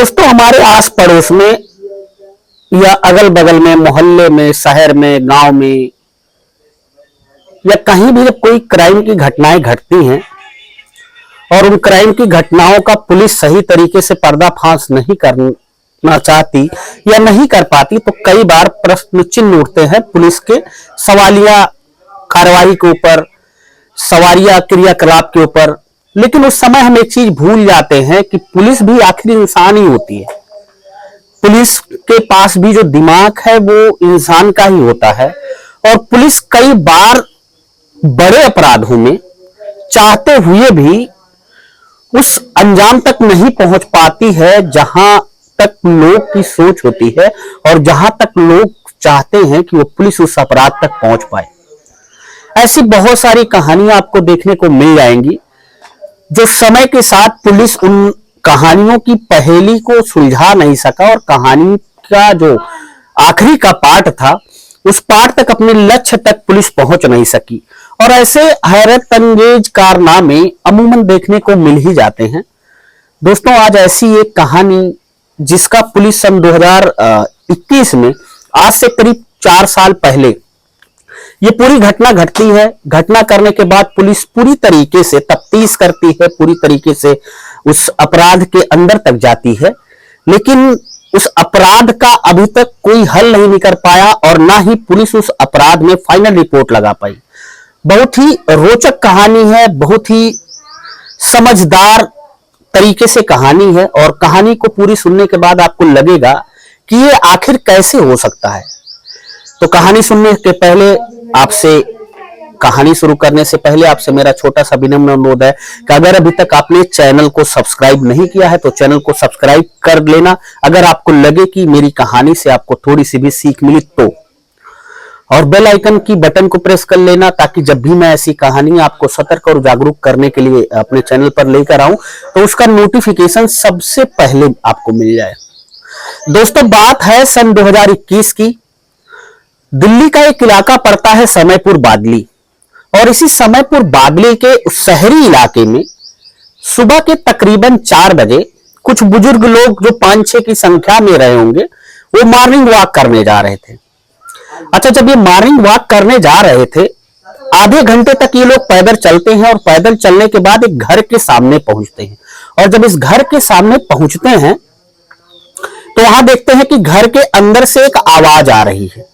दोस्तों, हमारे आस पड़ोस में या अगल बगल में, मोहल्ले में, शहर में, गांव में या कहीं भी जब कोई क्राइम की घटनाएं घटती हैं और उन क्राइम की घटनाओं का पुलिस सही तरीके से पर्दाफाश नहीं करना चाहती या नहीं कर पाती, तो कई बार प्रश्न चिन्ह उठते हैं पुलिस के सवालिया कार्रवाई के ऊपर, सवालिया क्रियाकलाप के ऊपर। लेकिन उस समय हम एक चीज भूल जाते हैं कि पुलिस भी आखिर इंसान ही होती है। पुलिस के पास भी जो दिमाग है वो इंसान का ही होता है, और पुलिस कई बार बड़े अपराधों में चाहते हुए भी उस अंजाम तक नहीं पहुंच पाती है जहां तक लोग की सोच होती है और जहां तक लोग चाहते हैं कि वो पुलिस उस अपराध तक पहुंच पाए। ऐसी बहुत सारी कहानियां आपको देखने को मिल जाएंगी जो समय के साथ पुलिस उन कहानियों की पहेली को सुलझा नहीं सका और कहानी का जो आखिरी का पार्ट था उस पार्ट तक, अपने लक्ष्य तक पुलिस पहुंच नहीं सकी। और ऐसे हैरत अंगेज कारनामे अमूमन देखने को मिल ही जाते हैं। दोस्तों, आज ऐसी एक कहानी जिसका पुलिस सन 2021 में, आज से करीब 4 साल पहले ये पूरी घटना घटती है। घटना करने के बाद पुलिस पूरी तरीके से तफ्तीश करती है, पूरी तरीके से उस अपराध के अंदर तक जाती है, लेकिन उस अपराध का अभी तक कोई हल नहीं निकल पाया और ना ही पुलिस उस अपराध में फाइनल रिपोर्ट लगा पाई। बहुत ही रोचक कहानी है, बहुत ही समझदार तरीके से कहानी है, और कहानी को पूरी सुनने के बाद आपको लगेगा कि ये आखिर कैसे हो सकता है। तो कहानी सुनने के पहले आपसे, कहानी शुरू करने से पहले आपसे मेरा छोटा सा विनम्र अनुरोध है कि अगर अभी तक आपने चैनल को सब्सक्राइब नहीं किया है तो चैनल को सब्सक्राइब कर लेना, अगर आपको लगे कि मेरी कहानी से आपको थोड़ी सी भी सीख मिली तो। और बेल आइकन की बटन को प्रेस कर लेना ताकि जब भी मैं ऐसी कहानी आपको सतर्क और जागरूक करने के लिए अपने चैनल पर लेकर आऊं तो उसका नोटिफिकेशन सबसे पहले आपको मिल जाए। दोस्तों, बात है सन 2021 की। दिल्ली का एक इलाका पड़ता है समयपुर बादली, और इसी समयपुर बादली के उस शहरी इलाके में सुबह के तकरीबन 4 बजे कुछ बुजुर्ग लोग जो 5-6 की संख्या में रहे होंगे, वो मॉर्निंग वॉक करने जा रहे थे। अच्छा, जब ये मॉर्निंग वॉक करने जा रहे थे, आधे घंटे तक ये लोग पैदल चलते हैं और पैदल चलने के बाद एक घर के सामने पहुंचते हैं। और जब इस घर के सामने पहुंचते हैं तो वहां देखते हैं कि घर के अंदर से एक आवाज आ रही है,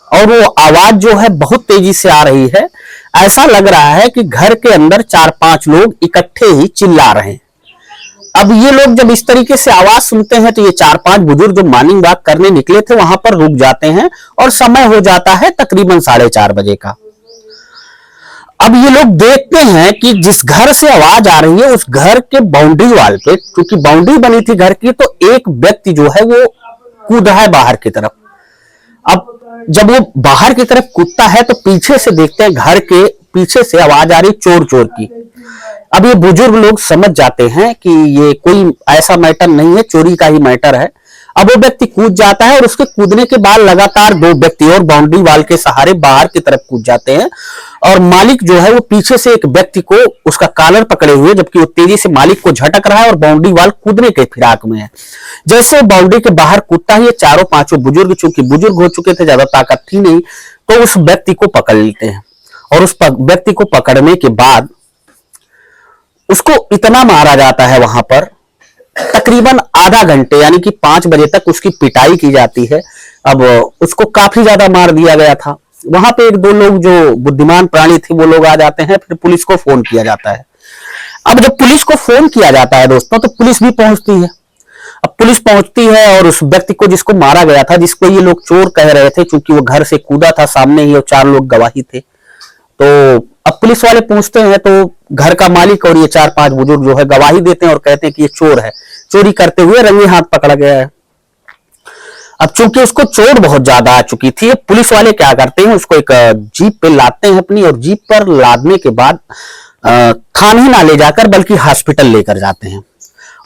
और वो आवाज जो है बहुत तेजी से आ रही है। ऐसा लग रहा है कि घर के अंदर 4-5 लोग इकट्ठे ही चिल्ला रहे हैं। अब ये लोग जब इस तरीके से आवाज सुनते हैं तो ये 4-5 बुजुर्ग जो मॉर्निंग वॉक करने निकले थे वहां पर रुक जाते हैं, और समय हो जाता है तकरीबन 4:30 बजे का। अब ये लोग देखते हैं कि जिस घर से आवाज आ रही है उस घर के बाउंड्री वाल पे, क्योंकि बाउंड्री बनी थी घर की, तो एक व्यक्ति जो है वो कूदा है बाहर की तरफ। अब जब वो बाहर की तरफ कूदता है तो पीछे से देखते हैं घर के पीछे से आवाज आ रही चोर चोर की। अब ये बुजुर्ग लोग समझ जाते हैं कि ये कोई ऐसा मैटर नहीं है, चोरी का ही मैटर है। अब वो व्यक्ति कूद जाता है और उसके कूदने के बाद लगातार 2 व्यक्ति और बाउंड्री वाल के सहारे बाहर की तरफ कूद जाते हैं, और मालिक जो है वो पीछे से एक व्यक्ति को उसका कॉलर पकड़े हुए, जबकि वो तेजी से मालिक को झटक रहा है और बाउंड्री वाल कूदने के फिराक में है। जैसे वो बाउंड्री के बाहर कूदता है, ये 4-5 बुजुर्ग, चूंकि बुजुर्ग हो चुके थे, ज्यादा ताकत थी नहीं, तो उस व्यक्ति को पकड़ लेते हैं। और उस व्यक्ति को पकड़ने के बाद उसको इतना मारा जाता है वहां पर, तकरीबन आधा घंटे यानी कि 5 बजे तक उसकी पिटाई की जाती है। अब उसको काफी ज्यादा मार दिया गया था। वहां पे 1-2 लोग जो बुद्धिमान प्राणी थे वो लोग आ जाते हैं, फिर पुलिस को फोन किया जाता है। अब जब पुलिस को फोन किया जाता है दोस्तों, तो पुलिस भी पहुंचती है। अब पुलिस पहुंचती है और उस व्यक्ति को जिसको मारा गया था, जिसको ये लोग चोर कह रहे थे, क्योंकि वो घर से कूदा था सामने ही और 4 लोग गवाही थे, तो अब पुलिस वाले पूछते हैं तो घर का मालिक और ये 4-5 बुजुर्ग जो है गवाही देते हैं और कहते हैं कि ये चोर है, चोरी करते हुए रंगे हाथ पकड़ा गया है। अब चूंकि उसको चोट बहुत ज्यादा आ चुकी थी, पुलिस वाले क्या करते हैं, उसको एक जीप पे लादते हैं अपनी, और जीप पर लादने के बाद थाने ना ले जाकर बल्कि हॉस्पिटल लेकर जाते हैं।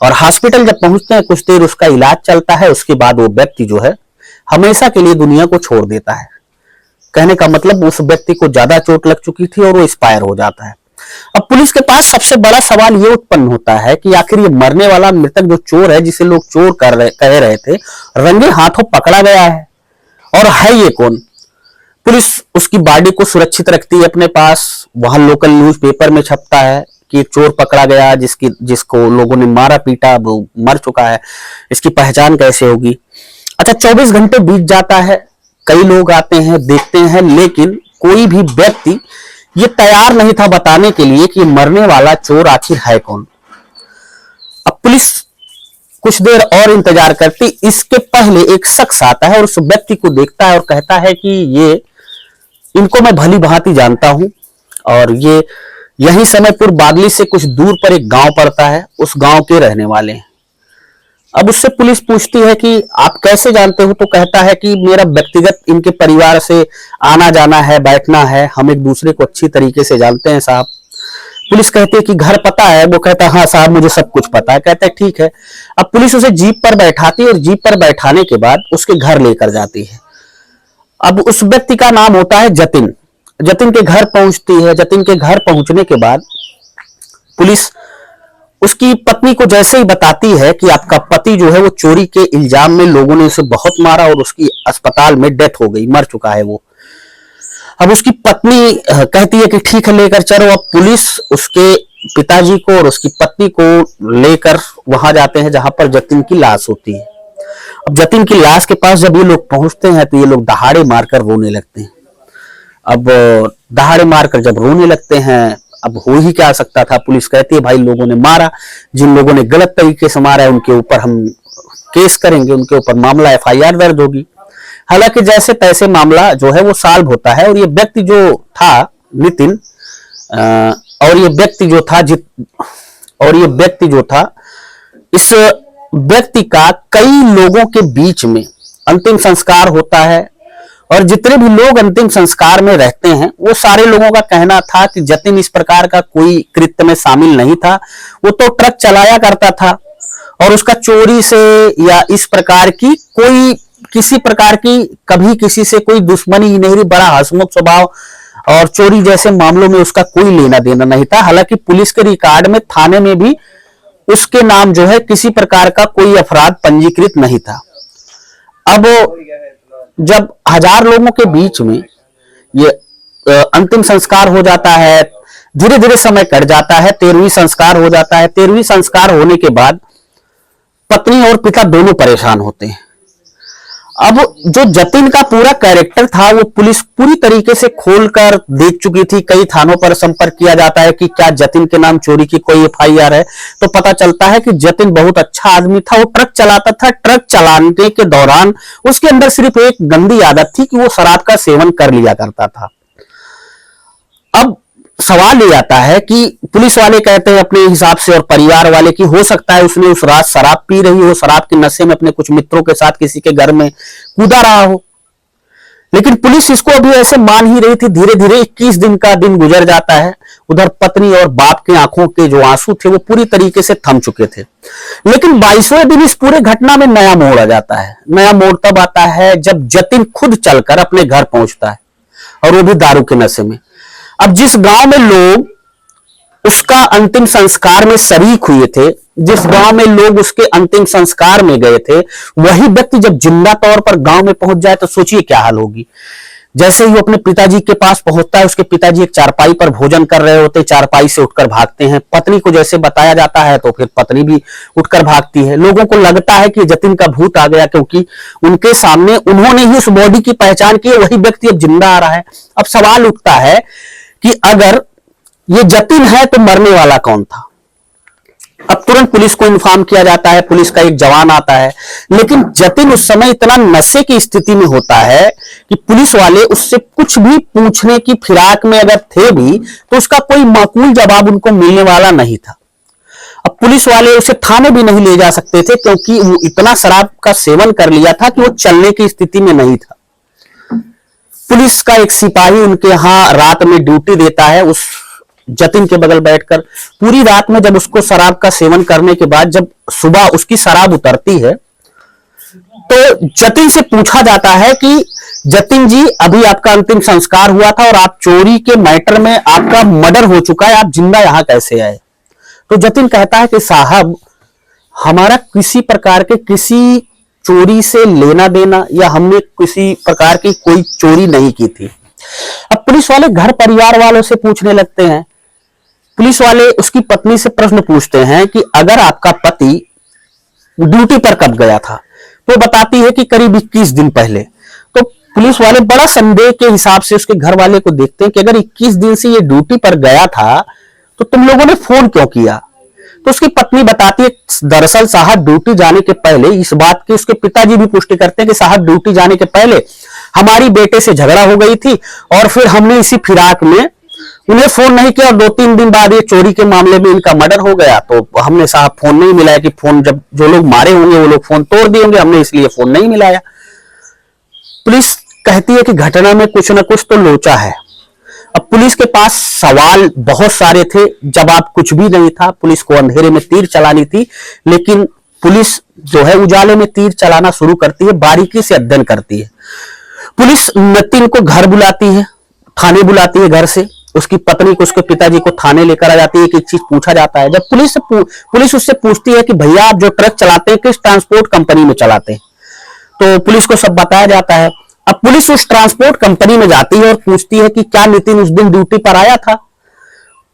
और हॉस्पिटल जब पहुंचते हैं कुछ देर उसका इलाज चलता है, उसके बाद वो व्यक्ति जो है हमेशा के लिए दुनिया को छोड़ देता है। कहने का मतलब उस व्यक्ति को ज्यादा चोट लग चुकी थी और वो एक्सपायर हो जाता है। अब पुलिस के पास सबसे बड़ा सवाल ये उत्पन्न होता है कि आखिर ये मरने वाला मृतक जो चोर है, जिसे लोग चोर कह रहे थे, रंगे हाथों पकड़ा गया है, और है ये कौन? पुलिस उसकी बॉडी को सुरक्षित रखती है अपने पास, वहां लोकल न्यूज़पेपर में छपता है कि एक चोर पकड़ा गया जिसको लोगों ने मारा पीटा, वो मर चुका है, इसकी पहचान कैसे होगी? अच्छा, 24 घंटे बीत जाता है, कई लोग आते हैं देखते हैं, लेकिन कोई भी व्यक्ति ये तैयार नहीं था बताने के लिए कि मरने वाला चोर आखिर है कौन। अब पुलिस कुछ देर और इंतजार करती, इसके पहले एक शख्स आता है और उस व्यक्ति को देखता है और कहता है कि इनको मैं भली भांति जानता हूं, और ये यही समयपुर बादली से कुछ दूर पर एक गांव पड़ता है, उस गांव के रहने वाले हैं। अब उससे पुलिस पूछती है कि आप कैसे जानते हो? तो कहता है कि मेरा व्यक्तिगत इनके परिवार से आना जाना है, बैठना है, हम एक दूसरे को अच्छी तरीके से जानते हैं साहब। पुलिस कहती है कि घर पता है? वो कहता है हाँ साहब, मुझे सब कुछ पता है। कहता है ठीक है। अब पुलिस उसे जीप पर बैठाती है और जीप पर बैठाने के बाद उसके घर लेकर जाती है। अब उस व्यक्ति का नाम होता है जतिन। जतिन के घर पहुंचती है। जतिन के घर पहुंचने के बाद पुलिस उसकी पत्नी को जैसे ही बताती है कि आपका पति जो है वो चोरी के इल्जाम में लोगों ने उसे बहुत मारा और उसकी अस्पताल में डेथ हो गई, मर चुका है वो। अब उसकी पत्नी कहती है कि ठीक है, लेकर चलो। अब पुलिस उसके पिताजी को और उसकी पत्नी को लेकर वहां जाते हैं जहां पर जतिन की लाश होती है। अब जतिन की लाश के पास जब ये लोग पहुंचते हैं तो ये लोग दहाड़े मारकर रोने लगते हैं। अब दहाड़े मारकर जब रोने लगते हैं, अब हो ही क्या सकता था? पुलिस कहती है भाई लोगों ने मारा, जिन लोगों ने गलत तरीके से मारा है उनके ऊपर हम केस करेंगे, उनके ऊपर मामला FIR दर्ज होगी। हालांकि जैसे तैसे मामला जो है वो सॉल्व होता है और ये व्यक्ति जो था नितिन, और ये व्यक्ति जो था इस व्यक्ति का कई लोगों के बीच में अंतिम संस्कार होता है। और जितने भी लोग अंतिम संस्कार में रहते हैं वो सारे लोगों का कहना था कि जतिन इस प्रकार का कोई कृत्य में शामिल नहीं था। वो तो ट्रक चलाया करता था और उसका चोरी से या इस प्रकार की कोई किसी प्रकार की कभी किसी से कोई दुश्मनी ही नहीं रही। बड़ा हंसमुख स्वभाव और चोरी जैसे मामलों में उसका कोई लेना देना नहीं था। हालांकि पुलिस के रिकॉर्ड में थाने में भी उसके नाम जो है किसी प्रकार का कोई अपराध पंजीकृत नहीं था। अब जब 1000 लोगों के बीच में ये अंतिम संस्कार हो जाता है, धीरे धीरे समय कट जाता है, 13वीं संस्कार हो जाता है। 13वीं संस्कार होने के बाद पत्नी और पिता दोनों परेशान होते हैं। अब जो जतिन का पूरा कैरेक्टर था वो पुलिस पूरी तरीके से खोलकर देख चुकी थी। कई थानों पर संपर्क किया जाता है कि क्या जतिन के नाम चोरी की कोई FIR है, तो पता चलता है कि जतिन बहुत अच्छा आदमी था। वो ट्रक चलाता था। ट्रक चलाने के दौरान उसके अंदर सिर्फ एक गंदी आदत थी कि वो शराब का सेवन कर लिया करता था। अब सवाल ये आता है कि पुलिस वाले कहते हैं अपने हिसाब से और परिवार वाले कि हो सकता है उसने उस रात शराब पी रही हो, शराब के नशे में अपने कुछ मित्रों के साथ किसी के घर में कूदा रहा हो। लेकिन पुलिस इसको अभी ऐसे मान ही रही थी। धीरे धीरे 21 दिन का दिन गुजर जाता है। उधर पत्नी और बाप के आंखों के जो आंसू थे वो पूरी तरीके से थम चुके थे। लेकिन 22वें दिन इस पूरे घटना में नया मोड़ आ जाता है। नया मोड़ तब आता है जब जतिन खुद चलकर अपने घर पहुंचता है और वो भी दारू के नशे में। अब जिस गांव में लोग उसका अंतिम संस्कार में शरीक हुए थे, जिस गांव में लोग उसके अंतिम संस्कार में गए थे, वही व्यक्ति जब जिंदा तौर पर गांव में पहुंच जाए तो सोचिए क्या हाल होगी। जैसे ही वो अपने पिताजी के पास पहुंचता है, उसके पिताजी एक चारपाई पर भोजन कर रहे होते, चारपाई से उठकर भागते हैं। पत्नी को जैसे बताया जाता है तो फिर पत्नी भी उठकर भागती है। लोगों को लगता है कि जतिन का भूत आ गया, क्योंकि उनके सामने उन्होंने ही उस बॉडी की पहचान की है, वही व्यक्ति अब जिंदा आ रहा है। अब सवाल उठता है कि अगर ये जतिन है तो मरने वाला कौन था? अब तुरंत पुलिस को इन्फॉर्म किया जाता है। पुलिस का एक जवान आता है, लेकिन जतिन उस समय इतना नशे की स्थिति में होता है कि पुलिस वाले उससे कुछ भी पूछने की फिराक में अगर थे भी तो उसका कोई माकूल जवाब उनको मिलने वाला नहीं था। अब पुलिस वाले उसे थाने भी नहीं ले जा सकते थे, क्योंकि वो इतना शराब का सेवन कर लिया था कि वो चलने की स्थिति में नहीं था। पुलिस का एक सिपाही उनके यहां रात में ड्यूटी देता है, उस जतिन के बगल बैठकर पूरी रात में जब उसको शराब का सेवन करने के बाद जब सुबह उसकी शराब उतरती है तो जतिन से पूछा जाता है कि जतिन जी, अभी आपका अंतिम संस्कार हुआ था और आप चोरी के मैटर में आपका मर्डर हो चुका है, आप जिंदा यहां कैसे आए? तो जतिन कहता है कि साहब, हमारा किसी प्रकार के किसी चोरी से लेना देना या हमने किसी प्रकार की कोई चोरी नहीं की थी। अब पुलिस वाले घर परिवार वालों से पूछने लगते हैं। पुलिस वाले उसकी पत्नी से प्रश्न पूछते हैं कि अगर आपका पति ड्यूटी पर कब गया था, तो बताती है कि करीब 21 दिन पहले। तो पुलिस वाले बड़ा संदेह के हिसाब से उसके घर वाले को देखते हैं कि अगर 21 दिन से ये ड्यूटी पर गया था तो तुम लोगों ने फोन क्यों किया? तो उसकी पत्नी बताती है, दरअसल साहब ड्यूटी जाने के पहले, इस बात की उसके पिताजी भी पुष्टि करते हैं कि साहब ड्यूटी जाने के पहले हमारी बेटे से झगड़ा हो गई थी और फिर हमने इसी फिराक में उन्हें फोन नहीं किया और 2-3 दिन बाद ये चोरी के मामले में इनका मर्डर हो गया। तो हमने साहब फोन नहीं मिलाया कि फोन जब जो लोग मारे होंगे वो लोग फोन तोड़ दिए होंगे, हमने इसलिए फोन नहीं मिलाया। पुलिस कहती है कि घटना में कुछ ना कुछ तो लोचा है। अब पुलिस के पास सवाल बहुत सारे थे, जवाब कुछ भी नहीं था। पुलिस को अंधेरे में तीर चलानी थी, लेकिन पुलिस जो है उजाले में तीर चलाना शुरू करती है, बारीकी से अध्ययन करती है। पुलिस नितिन को घर बुलाती है, थाने बुलाती है घर से। उसकी पत्नी को, उसके पिताजी को थाने लेकर आ जाती है कि एक चीज पूछा जाता है। जब पुलिस उससे पूछती है कि भैया आप जो ट्रक चलाते हैं किस ट्रांसपोर्ट कंपनी में चलाते हैं, तो पुलिस को सब बताया जाता है। अब पुलिस उस ट्रांसपोर्ट कंपनी में जाती है और पूछती है कि क्या नितिन उस दिन ड्यूटी पर आया था?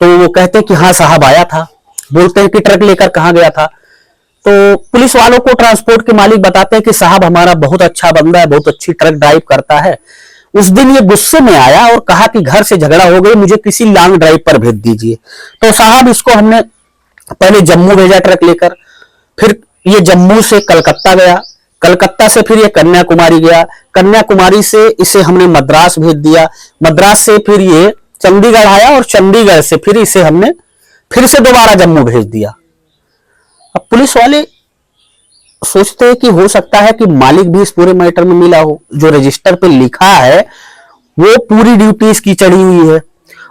तो वो कहते हैं कि हाँ साहब आया था। बोलते हैं कि ट्रक लेकर कहां गया था? तो पुलिस वालों को ट्रांसपोर्ट के मालिक बताते हैं कि साहब हमारा बहुत अच्छा बंदा है, बहुत अच्छी ट्रक ड्राइव करता है, उस दिन ये गुस्से में आया और कहा कि घर से झगड़ा हो गई, मुझे किसी लॉन्ग ड्राइव पर भेज दीजिए। तो साहब इसको हमने पहले जम्मू भेजा ट्रक लेकर, फिर ये जम्मू से कलकत्ता गया, कलकत्ता से फिर ये कन्याकुमारी गया, कन्याकुमारी से इसे हमने मद्रास भेज दिया, मद्रास से फिर ये चंडीगढ़ आया और चंडीगढ़ से फिर इसे हमने फिर से दोबारा जम्मू भेज दिया। अब पुलिस वाले सोचते हैं कि हो सकता है कि मालिक भी इस पूरे मैटर में मिला हो। जो रजिस्टर पे लिखा है वो पूरी ड्यूटी इसकी चढ़ी हुई है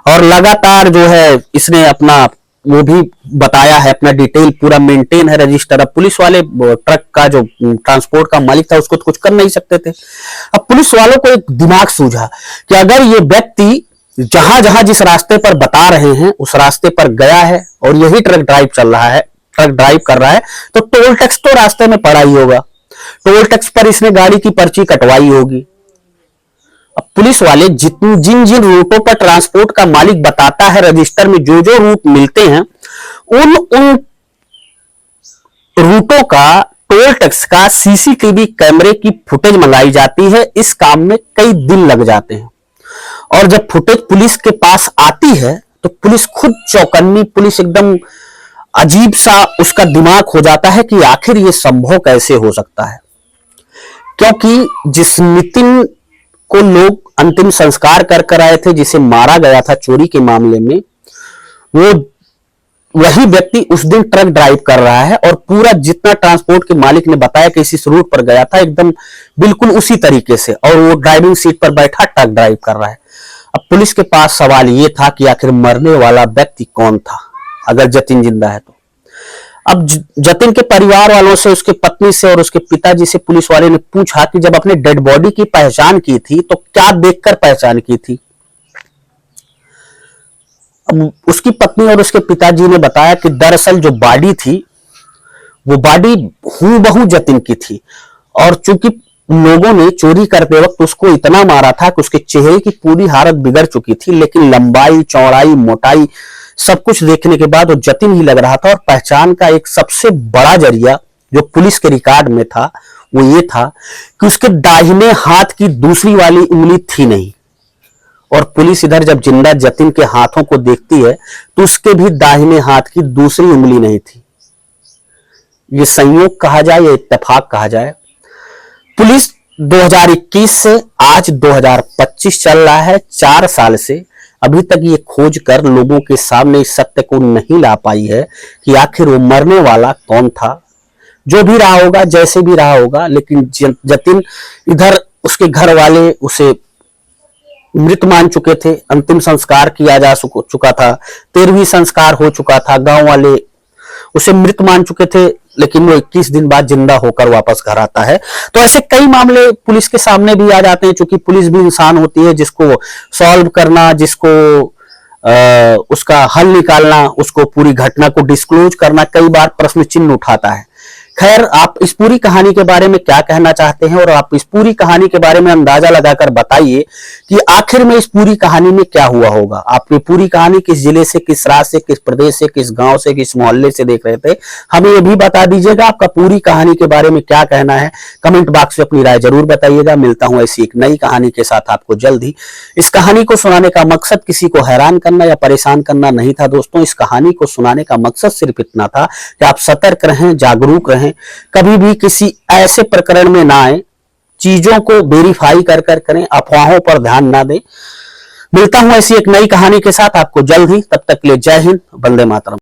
और लगातार जो है इसने अपना वो भी बताया है, अपना डिटेल पूरा मेंटेन है रजिस्टर। अब पुलिस वाले ट्रक का जो ट्रांसपोर्ट का मालिक था उसको तो कुछ कर नहीं सकते थे। अब पुलिस वालों को एक दिमाग सूझा कि अगर ये व्यक्ति जहां जहां जिस रास्ते पर बता रहे हैं उस रास्ते पर गया है और यही ट्रक ड्राइव कर रहा है, तो टोल टैक्स तो रास्ते में पड़ा ही होगा, टोल टैक्स पर इसने गाड़ी की पर्ची कटवाई होगी। अब पुलिस वाले जिन जिन रूटों पर ट्रांसपोर्ट का मालिक बताता है रजिस्टर में जो जो रूट मिलते हैं, उन रूटों का टोल टैक्स का सीसीटीवी कैमरे की फुटेज मंगाई जाती है। इस काम में कई दिन लग जाते हैं और जब फुटेज पुलिस के पास आती है तो पुलिस खुद चौकन्नी, पुलिस एकदम अजीब सा उसका दिमाग हो जाता है कि आखिर ये संभव कैसे हो सकता है। क्योंकि जिस नितिन को लोग अंतिम संस्कार कर आए थे, जिसे मारा गया था चोरी के मामले में, वो वही व्यक्ति उस दिन ट्रक ड्राइव कर रहा है और पूरा जितना ट्रांसपोर्ट के मालिक ने बताया कि इस रूट पर गया था एकदम बिल्कुल उसी तरीके से, और वो ड्राइविंग सीट पर बैठा ट्रक ड्राइव कर रहा है। अब पुलिस के पास सवाल ये था कि आखिर मरने वाला व्यक्ति कौन था अगर जतिन जिंदा है तो। अब जतिन के परिवार वालों से, उसके पत्नी से और उसके पिताजी से पुलिस वाले ने पूछा कि जब अपने डेड बॉडी की पहचान की थी तो क्या देखकर पहचान की थी? अब उसकी पत्नी और उसके पिताजी ने बताया कि दरअसल जो बॉडी थी वो बॉडी हूबहू जतिन की थी और चूंकि लोगों ने चोरी करते वक्त उसको इतना मारा था कि उसके चेहरे की पूरी हालत बिगड़ चुकी थी, लेकिन लंबाई, चौड़ाई, मोटाई सब कुछ देखने के बाद वो जतिन ही लग रहा था। और पहचान का एक सबसे बड़ा जरिया जो पुलिस के रिकॉर्ड में था वो ये था कि उसके दाहिने हाथ की दूसरी वाली उंगली थी नहीं, और पुलिस इधर जब जिंदा जतिन के हाथों को देखती है तो उसके भी दाहिने हाथ की दूसरी उंगली नहीं थी। ये संयोग कहा जाए या इत्तेफाक कहा जाए। पुलिस 2021 से आज 2025 चल रहा है, 4 साल से अभी तक ये खोज कर लोगों के सामने इस सत्य को नहीं ला पाई है कि आखिर वो मरने वाला कौन था। जो भी रहा होगा, जैसे भी रहा होगा, लेकिन जतिन इधर उसके घर वाले उसे मृत मान चुके थे, अंतिम संस्कार किया जा चुका था, 13वीं संस्कार हो चुका था, गांव वाले उसे मृत मान चुके थे, लेकिन वो 21 दिन बाद जिंदा होकर वापस घर आता है। तो ऐसे कई मामले पुलिस के सामने भी आ जाते हैं, क्योंकि पुलिस भी इंसान होती है, जिसको सॉल्व करना, जिसको उसका हल निकालना, उसको पूरी घटना को डिस्क्लोज करना कई बार प्रश्न चिन्ह उठाता है। खैर, आप इस पूरी कहानी के बारे में क्या कहना चाहते हैं, और आप इस पूरी कहानी के बारे में अंदाजा लगाकर बताइए कि आखिर में इस पूरी कहानी में क्या हुआ होगा। आपने पूरी कहानी किस जिले से, किस राज्य से, किस प्रदेश से, किस गांव से, किस मोहल्ले से देख रहे थे, हमें यह भी बता दीजिएगा। आपका पूरी कहानी के बारे में क्या कहना है, कमेंट बॉक्स में अपनी राय जरूर बताइएगा। मिलता हूं ऐसी एक नई कहानी के साथ आपको जल्द ही। इस कहानी को सुनाने का मकसद किसी को हैरान करना या परेशान करना नहीं था दोस्तों। इस कहानी को सुनाने का मकसद सिर्फ इतना था कि आप सतर्क रहें, जागरूक रहें, कभी भी किसी ऐसे प्रकरण में ना आए, चीजों को वेरीफाई कर करें, अफवाहों पर ध्यान ना दें। मिलता हूं ऐसी एक नई कहानी के साथ आपको जल्द ही, तब तक के लिए जय हिंद, वंदे मातरम।